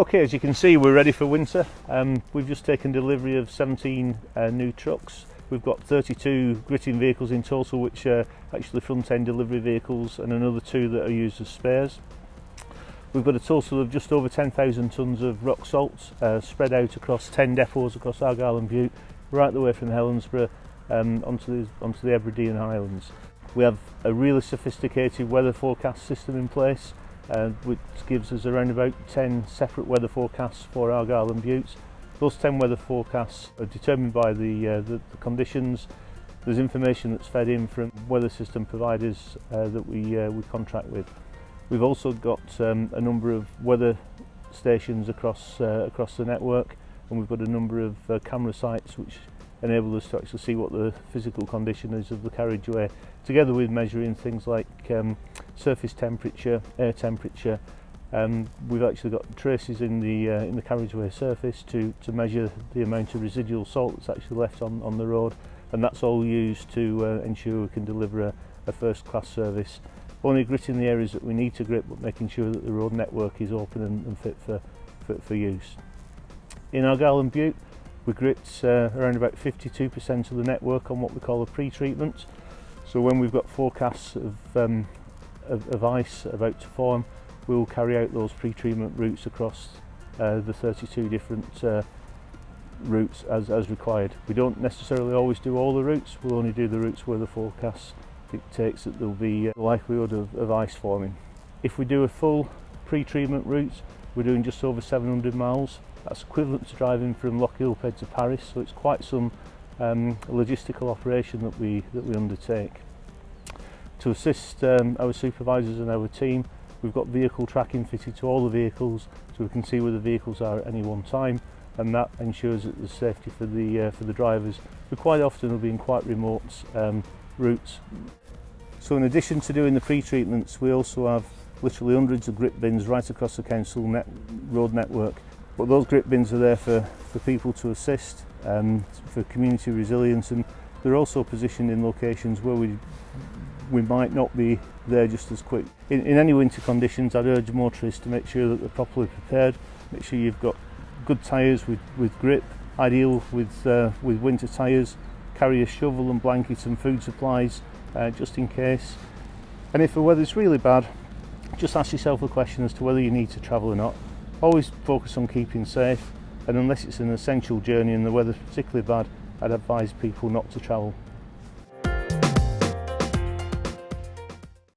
Okay, as you can see, we're ready for winter. We've just taken delivery of 17 new trucks. We've got 32 gritting vehicles in total, which are actually front-end delivery vehicles, and another 2 that are used as spares. We've got a total of just over 10,000 tonnes of rock salt spread out across 10 depots across Argyll and Bute, right the way from Helensburgh onto the Hebridean Highlands. We have a really sophisticated weather forecast system in place, which gives us around about 10 separate weather forecasts for Argyll and Bute. Those 10 weather forecasts are determined by the conditions. There's information that's fed in from weather system providers that we contract with. We've also got a number of weather stations across the network, and we've got a number of camera sites which enable us to actually see what the physical condition is of the carriageway, together with measuring things like surface temperature, air temperature. We've actually got traces in the carriageway surface to measure the amount of residual salt that's actually left on the road, and that's all used to ensure we can deliver a first-class service. Only gritting the areas that we need to grit, but making sure that the road network is open and fit for use. In Argyll and Bute, we grit around about 52% of the network on what we call a pre-treatment. So when we've got forecasts of ice about to form, we'll carry out those pre-treatment routes across the 32 different routes as required. We don't necessarily always do all the routes, we'll only do the routes where the forecast dictates that there'll be a likelihood of ice forming. If we do a full pre-treatment route, we're doing just over 700 miles. That's equivalent to driving from Lochgilphead to Paris, so it's quite some logistical operation that we undertake. To assist our supervisors and our team, we've got vehicle tracking fitted to all the vehicles, so we can see where the vehicles are at any one time, and that ensures that there's safety for the drivers, who quite often will be in quite remote routes. So in addition to doing the pre-treatments, we also have literally hundreds of grit bins right across the council road network. But those grit bins are there for people to assist, for community resilience, and they're also positioned in locations where we might not be there just as quick. In any winter conditions, I'd urge motorists to make sure that they're properly prepared. Make sure you've got good tyres with grip, ideal with winter tyres. Carry a shovel and blanket and food supplies just in case. And if the weather's really bad, just ask yourself a question as to whether you need to travel or not. Always focus on keeping safe, and unless it's an essential journey and the weather's particularly bad, I'd advise people not to travel.